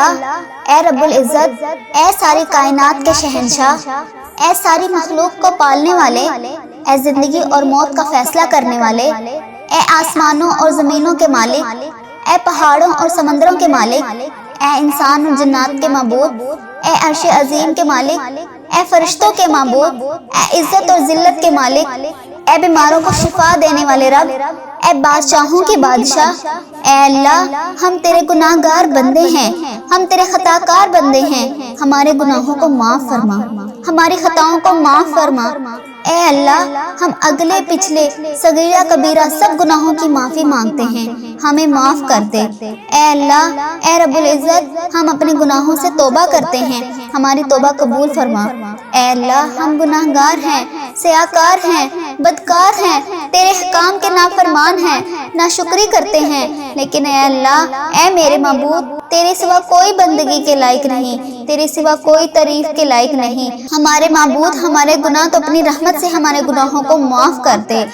اللہ، اے رب العزت، اے ساری کائنات کے شہنشاہ، اے ساری مخلوق کو پالنے والے، اے زندگی اور موت کا فیصلہ کرنے والے، اے آسمانوں اور زمینوں کے مالک، اے پہاڑوں اور سمندروں کے مالک، اے انسان اور جنات کے معبود، اے عرش عظیم کے مالک، اے فرشتوں کے معبود، اے عزت اور ذلت کے مالک، اے بیماروں کو شفا دینے والے رب، اے بادشاہوں کے بادشاہ، اے اللہ، ہم تیرے گناہ گار بندے ہیں، ہم تیرے خطا کار بندے ہیں، ہمارے گناہوں کو معاف فرما، ہماری خطاؤں کو معاف فرما۔ اے اللہ، ہم اگلے پچھلے صغیرہ کبیرہ سب گناہوں کی معافی مانگتے ہیں، ہمیں معاف کر دے۔ اے اللہ، اے رب العزت، ہم اپنے گناہوں سے توبہ کرتے ہیں، ہماری توبہ قبول فرما۔ اے اللہ، ہم گناہ گار ہیں، سیاکار ہیں، بدکار ہیں، تیرے حکام کے نافرمان ہیں، ناشکری کرتے ہیں، لیکن اے اللہ، اے میرے معبود، تیرے سوا کوئی بندگی کے لائق نہیں، تیرے سوا کوئی تعریف کے لائق نہیں۔ ہمارے معبود، ہمارے گناہ تو اپنی رحمت سے ہمارے گناہوں کو معاف کر دے،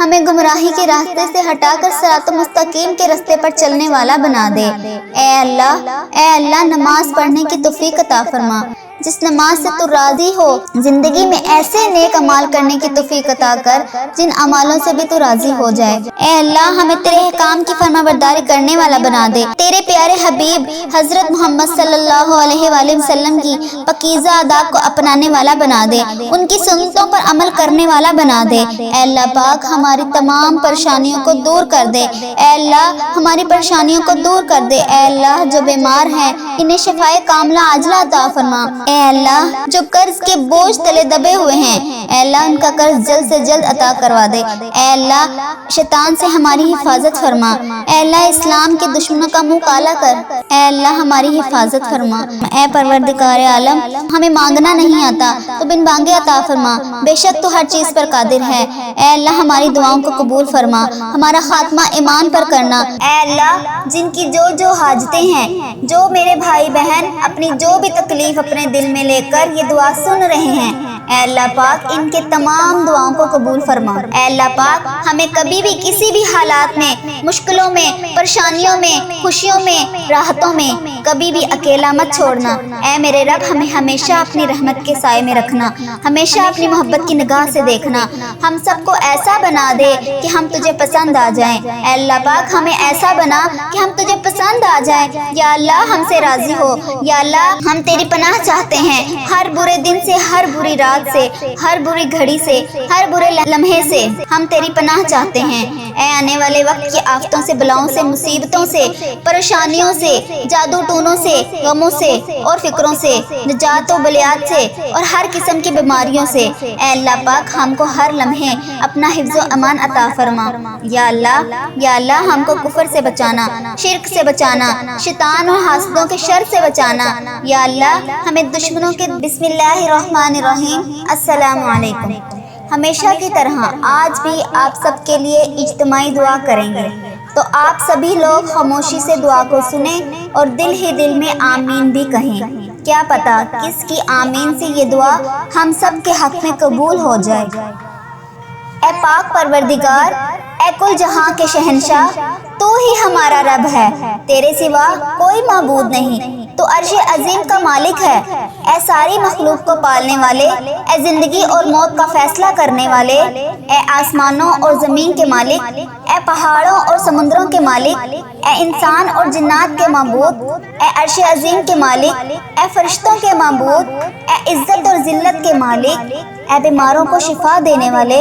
ہمیں گمراہی کے راستے سے ہٹا کر صراط مستقیم کے راستے پر چلنے والا بنا دے۔ اے اللہ، نماز پڑھنے کی توفیق عطا فرما، جس نماز سے تو راضی ہو، زندگی میں ایسے نیک اعمال کرنے کی توفیق عطا کر جن اعمالوں سے بھی تو راضی ہو جائے۔ اے اللہ، ہمیں تیرے حکام کی فرما برداری کرنے والا بنا دے، تیرے پیارے حبیب حضرت محمد صلی اللہ علیہ وآلہ وسلم کی پاکیزہ آداب کو اپنانے والا بنا دے، ان کی سنتوں پر عمل کرنے والا بنا دے۔ اے اللہ پاک، ہماری تمام پریشانیوں کو دور کر دے۔ اے اللہ، ہماری پریشانیوں کو دور کر دے۔ اے اللہ، جو بیمار ہیں انہیں شفائے کاملہ عاجلہ عطا فرما۔ اے اللہ، جو قرض کے بوجھ تلے دبے ہوئے ہیں، اے اللہ، ان کا قرض جلد سے جلد عطا کروا دے۔ اے اللہ، شیطان سے ہماری حفاظت فرما۔ اے اللہ، اسلام کے دشمنوں کا منہ کالا کر۔ اے اللہ، ہماری حفاظت فرما۔ اے پروردگار عالم، ہمیں مانگنا نہیں آتا تو بن مانگے عطا فرما، بے شک تو ہر چیز پر قادر ہے۔ اے اللہ، ہماری دعاؤں کو قبول فرما، ہمارا خاتمہ ایمان پر کرنا۔ اے اللہ، جن کی جو حاجتیں ہیں، جو میرے بھائی بہن اپنی جو بھی تکلیف اپنے دل میں لے کر یہ دعا سن رہے ہیں، اے اللہ پاک، ان کے تمام دعاؤں کو قبول فرما۔ اے اللہ پاک، ہمیں کبھی بھی کسی بھی حالات میں، مشکلوں میں، پریشانیوں میں، خوشیوں میں، راحتوں میں کبھی بھی اکیلا مت چھوڑنا۔ اے میرے رب، ہمیں ہمیشہ اپنی رحمت کے سائے میں رکھنا، ہمیشہ اپنی محبت کی نگاہ سے دیکھنا، ہم سب کو ایسا بنا دے کہ ہم تجھے پسند آ جائیں۔ اے اللہ پاک، ہمیں ایسا بنا کہ ہم تجھے پسند آ جائیں۔ یا اللہ، ہم سے راضی ہو۔ یا اللہ، ہم تیری پناہ چاہتے ہیں، ہر برے دن سے، ہر بری رات سے، ہر بری گھڑی سے، ہر برے لمحے سے ہم تیری پناہ چاہتے ہیں۔ اے آنے والے وقت کی آفتوں سے، بلاؤں سے، مصیبتوں سے، پریشانیوں سے، جادو ٹونوں سے، غموں سے اور فکروں سے، نجات و بلیات سے اور ہر قسم کی بیماریوں سے۔ اے اللہ پاک، ہم کو ہر لمحے اپنا حفظ و امان عطا فرما۔ یا اللہ، ہم کو کفر سے بچانا، شرک سے بچانا، شیطان اور حاسدوں کے شر سے بچانا۔ یا اللہ، ہمیں دشمنوں کے بسم اللہ الرحمن الرحیم السلام علیکم۔ ہمیشہ کی طرح آج بھی آپ سب کے لیے اجتماعی دعا کریں گے، تو آپ سبھی لوگ خاموشی سے دعا کو سنیں اور دل ہی دل میں آمین بھی کہیں۔ کیا پتا کس کی آمین سے یہ دعا ہم سب کے حق میں قبول ہو جائے۔ اے پاک پروردگار، اے کل جہاں کے شہنشاہ، تو ہی ہمارا رب ہے، تیرے سوا کوئی معبود نہیں، تو عرش عظیم کا مالک ہے۔ اے ساری مخلوق کو پالنے والے، اے زندگی اور موت کا فیصلہ کرنے والے، اے آسمانوں اور زمین کے مالک، اے پہاڑوں اور سمندروں کے مالک، اے انسان اور جنات کے معبود، اے عرش عظیم کے مالک، اے فرشتوں کے معبود، اے عزت اور ذلت کے مالک، اے بیماروں کو شفا دینے والے،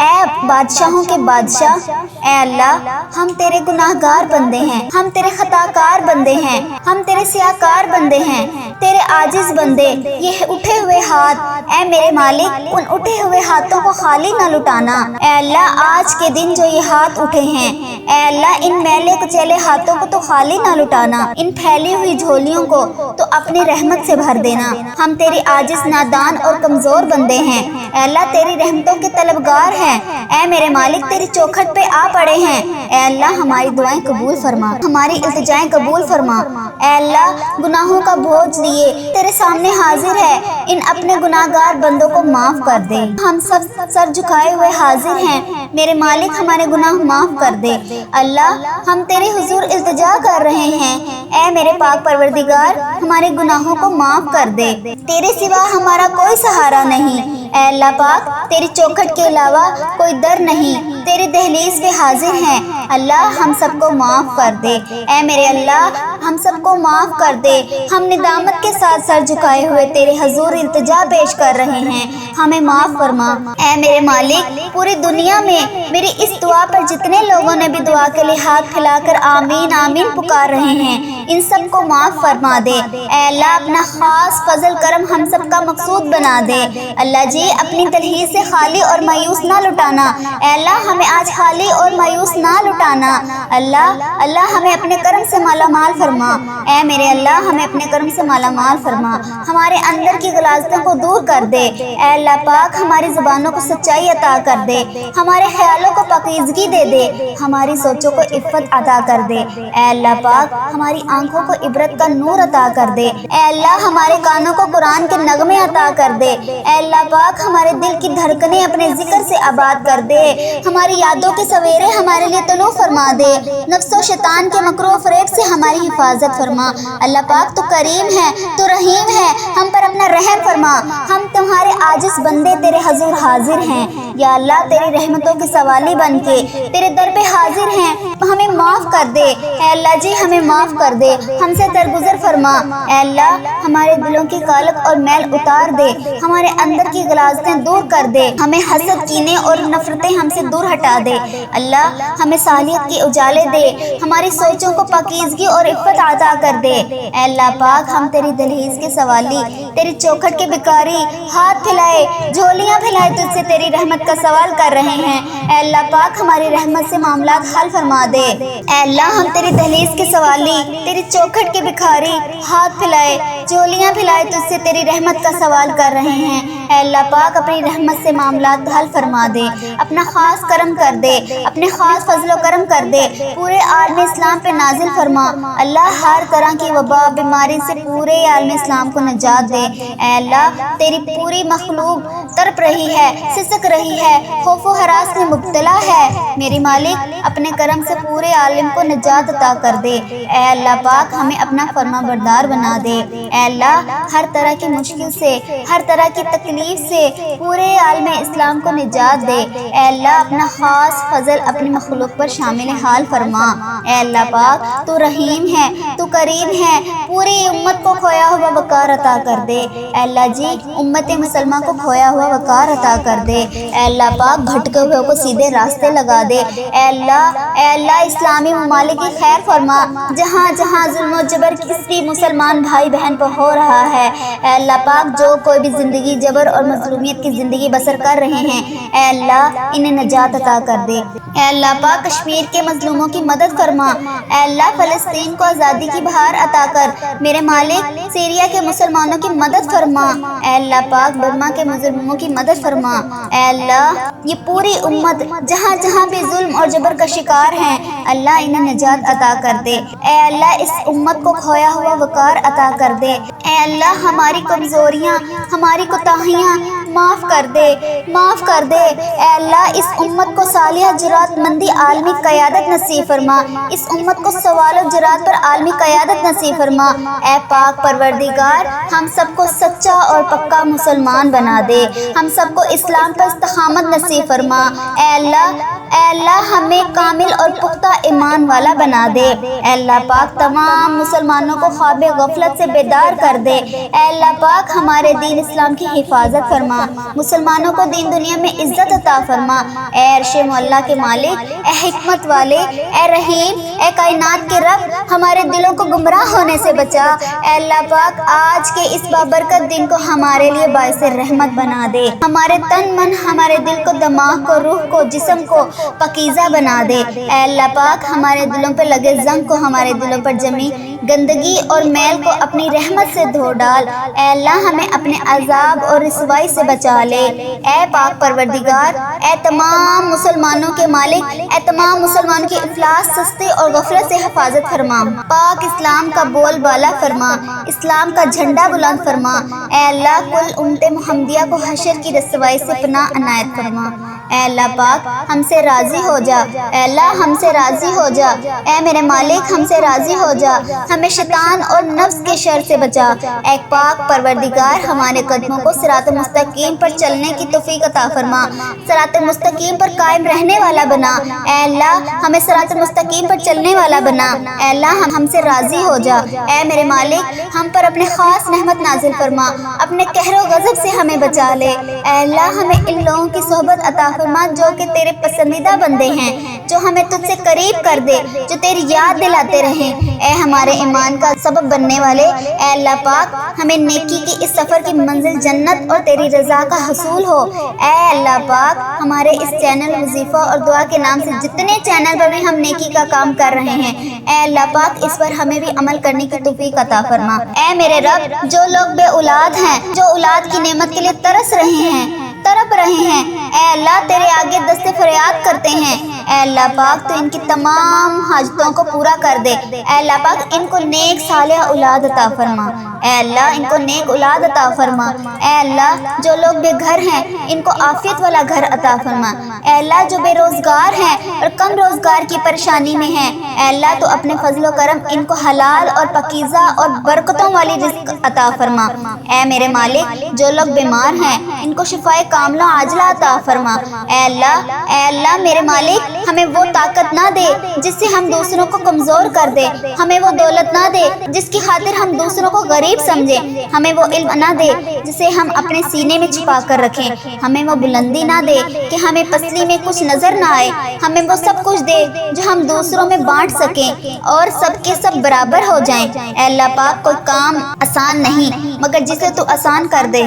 اے بادشاہوں کے بادشاہ۔ اے اللہ، ہم تیرے گناہ گار بندے ہیں، ہم تیرے خطا کار بندے ہیں، ہم تیرے سیاکار بندے ہیں، تیرے عاجز بندے۔ یہ اٹھے ہوئے ہاتھ، اے میرے مالک، ان اٹھے ہوئے ہاتھوں کو خالی نہ لٹانا۔ اے اللہ، آج کے دن جو یہ ہاتھ اٹھے ہیں، اے اللہ، ان میلے کچیلے ہاتھوں کو تو خالی نہ لٹانا، ان پھیلی ہوئی جھولیوں کو تو اپنی رحمت سے بھر دینا۔ ہم تیری عاجز، نادان اور کمزور بندے ہیں، اے اللہ، تیری رحمتوں کے طلبگار ہیں۔ اے میرے مالک، تیری چوکھٹ پہ آ پڑے ہیں۔ اے اللہ، ہماری دعائیں قبول فرما، ہماری التجائیں قبول فرما۔ اے اللہ گناہوں کا بوجھ لیے تیرے سامنے حاضر ہے، ان اپنے گناہگار بندوں کو معاف کر دے۔ ہم سب سر جھکائے ہوئے حاضر ہیں، میرے مالک ہمارے گناہ معاف کر دے۔ اللہ ہم تیرے حضور التجا کر رہے ہیں، اے میرے پاک پروردگار ہمارے گناہوں کو معاف کر دے، تیرے سوا ہمارا کوئی سہارا نہیں۔ اے اللہ پاک تیری چوکھٹ کے علاوہ کوئی در نہیں، تیری دہلیز پہ حاضر ہیں، اللہ ہم سب کو معاف کر دے۔ اے میرے اللہ ہم سب کو معاف کر دے، ہم ندامت کے ساتھ سر جھکائے ہوئے تیرے حضور التجا پیش کر رہے ہیں، ہمیں معاف فرما۔ اے میرے مالک پوری دنیا میں میری اس دعا پر جتنے لوگوں نے بھی دعا کے لیے ہاتھ پھیلا کر آمین آمین پکار رہے ہیں، ان سب کو معاف فرما دے۔ اے اللہ اپنا خاص فضل کرم ہم سب کا مقصود بنا دے۔ اللہ جی اپنی تلہی سے خالی اور مایوس نہ لٹانا، اے اللہ ہمیں آج خالی اور مایوس نہ لٹانا۔ اللہ ہمیں اپنے کرم سے مالا مال فرما، اے میرے اللہ ہمیں اپنے کرم سے مالا مال فرما، ہمارے اندر کی غلاظتوں کو دور کر دے۔ اے اللہ پاک ہماری زبانوں کو سچائی عطا کر دے، ہمارے خیالوں کو پاکیزگی دے دے، ہماری سوچوں کو عفت عطا کر دے۔ اے اللہ پاک ہماری آنکھوں کو عبرت کا نور عطا کر دے۔ اے اللہ ہمارے کانوں کو قرآن کے نغمے عطا کر دے۔ اے اللہ پاک ہمارے دل کی دھڑکنیں اپنے ذکر سے آباد کر دے، ہماری یادوں کے سویرے ہمارے لیے طلوع فرما دے، نفس و شیطان کے مکر و فریب سے ہماری حفاظت فرما۔ اللہ پاک تو کریم ہے، تو رحیم ہے، ہم پر اپنا رحم فرما، ہم تمہارے عاجز بندے تیرے حضور حاضر ہیں، یا اللہ تیری رحمتوں کے سوالی بن کے تیرے در پہ حاضر ہیں، ہمیں معاف کر دے۔ اے اللہ جی ہمیں معاف کر دے، ہم سے درگزر فرما۔ اے اللہ ہمارے دلوں کی کالک اور میل اتار دے، ہمارے اندر کی غلاظتیں دور کر دے، ہمیں حسد کینے اور نفرتیں ہم سے دور ہٹا دے۔ اللہ ہمیں صالحیت کی اجالے دے، ہماری سوچوں کو پاکیزگی اور عفت عطا کر دے۔ اے اللہ پاک ہم تیری دہلیز کے سوالی، تیری چوکھٹ کے بھکاری، ہاتھ پھیلائے جھولیاں پھیلائے تجھ سے تیری رحمت کا سوال کر رہے ہیں۔ اے اللہ پاک ہماری رحمت سے معاملات حل فرما دے۔ اے اللہ ہم تیری دہلیز کے سوالی، تیری چوکھٹ کے بھکاری، ہاتھ پھیلائے جھولیاں پھیلائے تجھ سے تیری رحمت کا سوال کر رہے ہیں۔ اے اللہ پاک اپنی رحمت سے معاملات حل فرما دے، اپنا خاص کرم کر دے، اپنے خاص فضل و کرم کر دے، پورے عالم اسلام پہ نازل فرما۔ اللہ ہر طرح کی وبا بیماری سے پورے عالم اسلام کو نجات دے۔ اے اللہ تیری پوری مخلوق تڑپ رہی ہے، سسک رہی ہے، خوف و ہراس میں مبتلا ہے، میری مالک اپنے کرم سے پورے عالم کو نجات عطا کر دے۔ اے اللہ پاک ہمیں اپنا فرما بردار بنا دے۔ اے اللہ ہر طرح کی مشکل سے، ہر طرح کی تکلیف سے پورے عالم اسلام کو نجات دے۔ اے اللہ اپنا خاص فضل اپنی مخلوق پر شامل حال فرما۔ اے اللہ پاک تو رحیم ہے، تو کریم ہے، پوری امت کو کھویا ہوا وقار عطا کر دے۔ اے اللہ جی امت مسلمہ کو کھویا ہوا وقار عطا کر دے۔ اے اللہ پاک بھٹکے ہوئے کو سیدھے راستے لگا دے۔ اے اللہ اسلامی ممالک کی خیر فرما، جہاں جہاں ظلم و جبر کسی مسلمان بھائی بہن پر ہو رہا ہے، اے اللہ پاک جو کوئی بھی زندگی جبر اور مظلومیت کی زندگی بسر کر رہے ہیں، اے اللہ انہیں نجات عطا کر دے۔ اے اللہ پاک کشمیر کے مظلوموں کی مدد فرما۔ اے اللہ فلسطین کو آزادی کی بہار عطا کر، میرے مالک سیریا کے مسلمانوں کی مدد فرما۔ اے اللہ پاک برما کے مظلوموں کی مدد فرما۔ اے اللہ یہ پوری امت جہاں جہاں بھی ظلم اور جبر کا شکار ہیں، اللہ انہیں نجات عطا کر دے۔ اے اللہ اس امت کو کھویا ہوا وقار عطا کر دے۔ اے اللہ ہماری کمزوریاں، ہماری کوتاہیاں معاف کر دے، معاف کر دے۔ اے اللہ اس امت کو صالحہ جرات مندی عالمی قیادت نصیب فرما، اس امت کو سوال و جرات پر عالمی قیادت نصیب فرما۔ اے پاک پروردگار ہم سب کو سچا اور پکا مسلمان بنا دے، ہم سب کو اسلام پر استقامت نصیب فرما۔ اے اللہ ہمیں کامل اور پختہ ایمان والا بنا دے۔ اے اللہ پاک تمام مسلمانوں کو خواب غفلت سے بیدار کر دے۔ اے اللہ پاک ہمارے دین اسلام کی حفاظت فرما، مسلمانوں کو دین دنیا میں عزت عطا فرما۔ اے عرش معلیٰ کے مالک، اے حکمت والے، اے رحیم، اے کائنات کے رب، ہمارے دلوں کو گمراہ ہونے سے بچا۔ اے اللہ پاک آج کے اس بابرکت دن کو ہمارے لیے باعث رحمت بنا دے، ہمارے تن من، ہمارے دل کو، دماغ کو، روح کو، جسم کو پاکیزہ بنا دے۔ اے اللہ پاک ہمارے دلوں پر لگے زنگ کو ہمارے دلوں پر جمی گندگی اور میل کو اپنی رحمت سے دھو ڈال۔ اے اللہ ہمیں اپنے عذاب اور رسوائی سے بچا لے۔ اے پاک پروردگار، اے تمام مسلمانوں کے مالک، اے تمام مسلمانوں کی افلاس، سستی اور غفلت سے حفاظت فرما۔ پاک اسلام کا بول بالا فرما، اسلام کا جھنڈا بلند فرما۔ اے اللہ کل امت محمدیہ کو حشر کی رسوائی سے پناہ عنایت فرما۔ اے اللہ پاک ہم سے راضی ہو جا۔ اے اللہ ہم سے راضی ہو جا۔ اے میرے مالک ہم سے راضی ہو جا، ہمیں شیطان اور نفس کے شر سے بچا۔ اے پاک پروردگار ہمارے قدموں کو صراط مستقیم پر چلنے کی توفیق عطا فرما، صراط مستقیم پر قائم رہنے والا بنا۔ اے اللہ ہمیں صراط مستقیم پر چلنے والا بنا۔ اے اللہ ہم سے راضی ہو جا۔ اے میرے مالک ہم پر اپنے خاص رحمت نازل فرما، اپنے قہر و غضب سے ہمیں بچا لے۔ اے اللہ ہمیں ان لوگوں کی صحبت عطا فرما جو کہ تیرے پسندیدہ بندے ہیں، جو ہمیں تجھ سے قریب کر دے، جو تیری یاد دلاتے رہیں۔ اے ہمارے ایمان کا سبب بننے والے، اے اللہ پاک ہمیں نیکی کی اس سفر کی منزل جنت اور تیری رضا کا حصول ہو۔ اے اللہ پاک ہمارے اس چینل وظیفہ اور دعا کے نام سے جتنے چینل پر بھی ہم نیکی کا کام کر رہے ہیں، اے اللہ پاک اس پر ہمیں بھی عمل کرنے کی توفیق عطا فرما۔ اے میرے رب جو لوگ بے اولاد ہیں، جو اولاد کی نعمت کے لیے ترس رہے ہیں، تڑپ رہے ہیں، اے اللہ تیرے آگے دست فریاد کرتے ہیں۔ اے اللہ پاک تو ان کی تمام حاجتوں کو پورا کر دے۔ اے اللہ پاک ان کو نیک صالح اولاد عطا فرما۔ اے اللہ ان کو نیک اولاد عطا فرما۔ اے اللہ جو لوگ بے گھر ہیں ان کو عافیت والا گھر عطا فرما۔ اے اللہ جو بے روزگار ہیں اور کم روزگار کی پریشانی میں ہیں، اے اللہ تو اپنے فضل و کرم ان کو حلال اور پاکیزہ اور برکتوں والی رزق عطا فرما۔ اے میرے مالک جو لوگ بیمار ہیں ان کو شفائے کاملہ عاجلہ عطا فرما۔ اے اللہ میرے مالک ہمیں وہ طاقت نہ دے جس سے ہم دوسروں کو کمزور کر دے، ہمیں وہ دولت نہ دے جس کی خاطر ہم دوسروں کو غریب سمجھے، ہمیں وہ علم نہ دے جسے ہم اپنے سینے میں چھپا کر رکھیں، ہمیں وہ بلندی نہ دے کہ ہمیں پسلی میں کچھ نظر نہ آئے، ہمیں وہ سب کچھ دے جو ہم دوسروں میں بانٹ سکیں اور سب کے سب برابر ہو جائیں۔ اے اللہ پاک کوئی کام آسان نہیں مگر جسے تو آسان کر دے۔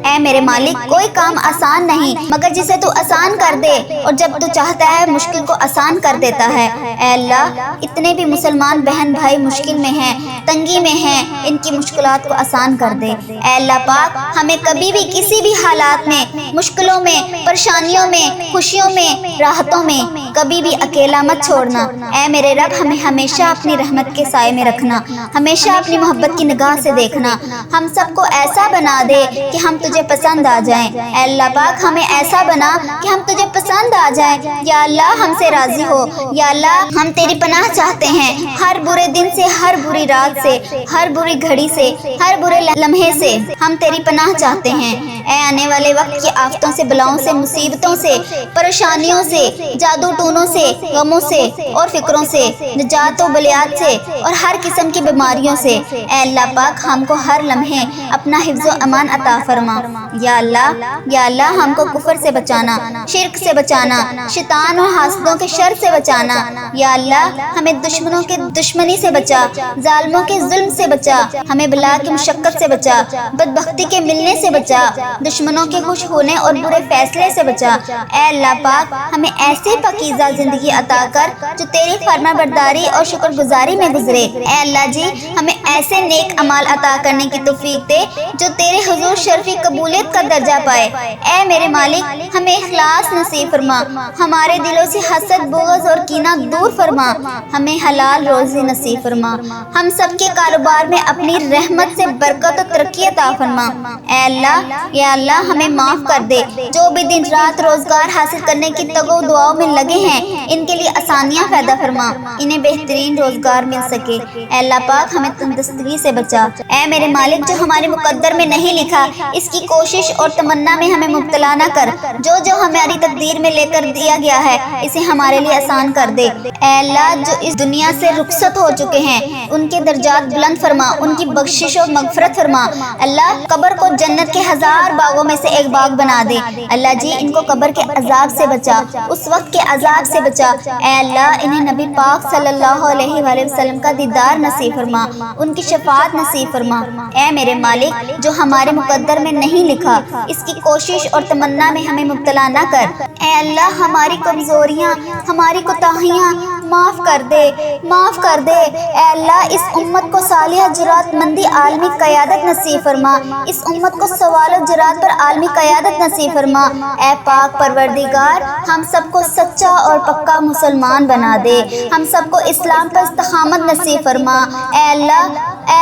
اے میرے مالک کوئی کام آسان نہیں مگر جسے تو آسان کر دے، اور جب تو چاہتا ہے مشکل کو آسان کر دیتا ہے۔ اے اللہ اتنے بھی مسلمان بہن بھائی مشکل میں ہیں، تنگی میں ہیں، ان کی مشکلات کو آسان کر دے۔ اے اللہ پاک ہمیں کبھی بھی کسی بھی حالات میں، مشکلوں میں، پریشانیوں میں، خوشیوں میں، راحتوں میں کبھی بھی اکیلا مت چھوڑنا۔ اے میرے رب ہمیں ہمیشہ اپنی رحمت کے سائے میں رکھنا، ہمیشہ اپنی محبت کی نگاہ سے دیکھنا، ہم سب کو ایسا بنا دے کہ ہم تجھے پسند آ جائیں۔ اے اللہ پاک ہمیں ایسا بنا کہ ہم تجھے پسند آ جائیں۔ یا اللہ ہم سے راضی ہو۔ یا اللہ ہم تیری پناہ چاہتے ہیں ہر برے دن سے، ہر بری رات سے، ہر بری گھڑی سے، ہر برے لمحے سے ہم تیری پناہ چاہتے ہیں۔ اے آنے والے وقت کی آفتوں سے، بلاؤں سے، مصیبتوں سے، پریشانیوں سے، جادو ٹونوں سے، غموں سے اور فکروں سے، نجات و بلیات سے اور ہر قسم کی بیماریوں سے اے اللہ پاک ہم کو ہر لمحے اپنا حفظ و امان عطا فرما۔ یا اللہ ہم کو کفر سے بچانا، شرک سے بچانا، شیطان اور حاسدوں کے شر سے بچانا۔ یا اللہ ہمیں دشمنوں کے دشمنی سے بچا، ظالموں کے ظلم سے بچا، ہمیں بلا کی مشقت سے بچا، بدبختی کے ملنے سے بچا، دشمنوں کے خوش ہونے اور برے فیصلے سے بچا۔ اے اللہ پاک ہمیں ایسی پاکیزہ زندگی عطا کر جو تیری فرما برداری اور شکر گزاری میں گزرے۔ اے اللہ جی ہمیں ایسے نیک اعمال عطا کرنے کی توفیق دے جو تیرے حضور شرفی قبولیت کا درجہ پائے۔ اے میرے مالک ہمیں اخلاص نصیب فرما، ہمارے دلوں سے حسد، بغض اور کینہ دور فرما، ہمیں حلال روزی نصیب فرما، ہم سب کے کاروبار میں اپنی رحمت سے برکت و ترقی عطا فرما۔ اے اللہ یا اللہ ہمیں معاف کر دے، جو بھی دن رات روزگار حاصل کرنے کی تگو دعاؤں میں لگے ہیں ان کے لیے آسانیاں پیدا فرما، انہیں بہترین روزگار مل سکے۔ اے اللہ پاک ہمیں تندرستی سے بچا۔ اے میرے مالک جو ہمارے مقدر میں نہیں لکھا اس کی کوشش اور تمنا میں ہمیں مبتلا نہ کر، جو ہماری تقدیر میں لے کر دیا گیا ہے اسے ہمارے لیے آسان کر دے۔ اے اللہ جو اس دنیا سے رخصت ہو چکے ہیں ان کے درجات بلند فرما، ان کی بخشش و مغفرت فرما۔ اللہ قبر کو جنت کے 1000 باغوں میں سے ایک باغ بنا دے۔ اللہ جی ان کو قبر کے عذاب سے بچا، اس وقت کے عذاب سے بچا۔ اے اللہ انہیں نبی پاک صلی اللہ علیہ وآلہ وسلم کا دیدار نصیب فرما، ان کی شفاعت نصیب فرما۔ اے میرے مالک جو ہمارے مقدر میں نہیں لکھا اس کی کوشش اور تمنا میں ہمیں مبتلا نہ کر۔ اے اللہ ہماری کمزوریاں، ہماری کوتاہیاں معاف کر دے، معاف کر دے۔ اے اللہ اس امت کو صالحہ جرات مندی عالمی قیادت نصیب فرما، اس امت کو سوال و جرات پر عالمی قیادت نصیب فرما۔ اے پاک پروردگار ہم سب کو سچا اور پکا مسلمان بنا دے، ہم سب کو اسلام پر استقامت نصیب فرما۔ اے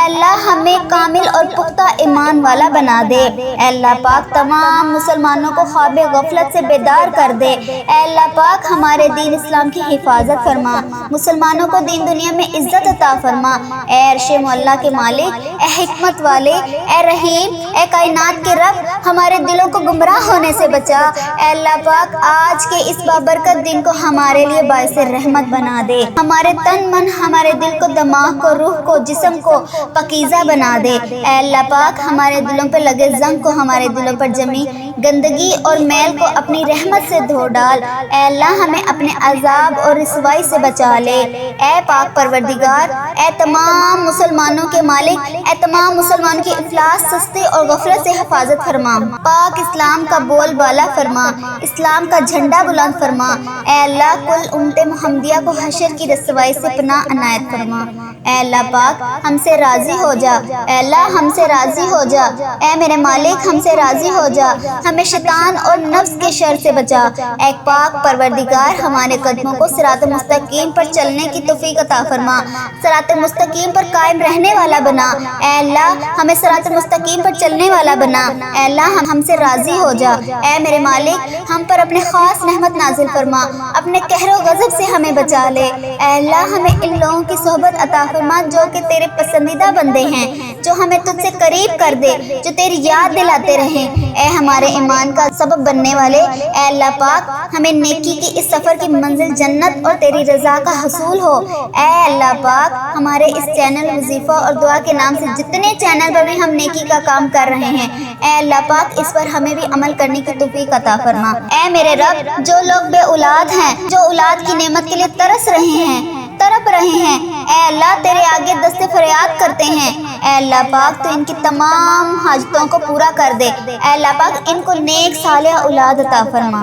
اللہ ہمیں کامل اور پختہ ایمان والا بنا دے۔ اے اللہ پاک تمام مسلمانوں کو خواب غفلت سے بیدار کر دے۔ اے اللہ پاک ہمارے دین اسلام کی حفاظت فرما، مسلمانوں کو دین دنیا میں عزت عطا فرما۔ اے عرش معلیٰ کے مالک، اے حکمت والے، اے رحیم، اے کائنات کے رب، ہمارے دلوں کو گمراہ ہونے سے بچا۔ اے اللہ پاک آج کے اس بابرکت دن کو ہمارے لیے باعث رحمت بنا دے، ہمارے تن من، ہمارے دل کو، دماغ کو، روح کو، جسم کو پاکیزہ بنا دے۔ اے اللہ پاک ہمارے دلوں پر لگے زنگ کو، ہمارے دلوں پر جمی گندگی اور میل کو اپنی رحمت سے دھو ڈال۔ اے اللہ ہمیں اپنے عذاب اور رسوائی سے بچا لے۔ اے پاک پروردگار، اے تمام مسلمانوں کے مالک، اے تمام مسلمانوں کی افلاس، سستی اور غفلت سے حفاظت فرما۔ پاک اسلام کا بول بالا فرما، اسلام کا جھنڈا بلند فرما۔ اے اللہ کل امت محمدیہ کو حشر کی رسوائی سے پناہ عنایت فرما۔ اے اللہ پاک ہم سے راضی ہو جا، اے اللہ ہم سے راضی ہو جا، اے میرے مالک ہم سے راضی ہو جا، ہمیں شیطان اور نفس کے شر سے بچا۔ اے پاک پروردگار ہمارے قدموں کو صراط مستقیم پر چلنے کی توفیق عطا فرما، صراط مستقیم پر قائم رہنے والا بنا۔ اے اللہ ہمیں صراط مستقیم پر چلنے والا بنا۔ اے اللہ ہم سے راضی ہو جا، اے میرے مالک ہم پر اپنے خاص رحمت نازل فرما، اپنے قہر و غضب سے ہمیں بچا لے۔ اے اللہ ہمیں ان لوگوں کی صحبت عطا فرما جو کہ تیرے پسندیدہ بندے ہیں، جو ہمیں تجھ سے قریب کر دے، جو تیری یاد دلاتے رہیں۔ اے ہمارے ایمان کا سبب بننے والے، اے اللہ پاک ہمیں نیکی کی اس سفر کی منزل جنت اور تیری رضا کا حصول ہو۔ اے اللہ پاک ہمارے اس چینل وظیفہ اور دعا کے نام سے جتنے چینل پر بھی ہم نیکی کا کام کر رہے ہیں، اے اللہ پاک اس پر ہمیں بھی عمل کرنے کی توفیق عطا فرما۔ اے میرے رب جو لوگ بے اولاد ہیں، جو اولاد کی نعمت کے لیے ترس رہے ہیں، تڑپ رہے ہیں، اے اللہ تیرے آگے دست فریاد کرتے ہیں، اے اللہ پاک تو ان کی تمام حاجتوں کو پورا کر دے۔ اے اللہ پاک ان کو نیک صالح اولاد عطا فرما۔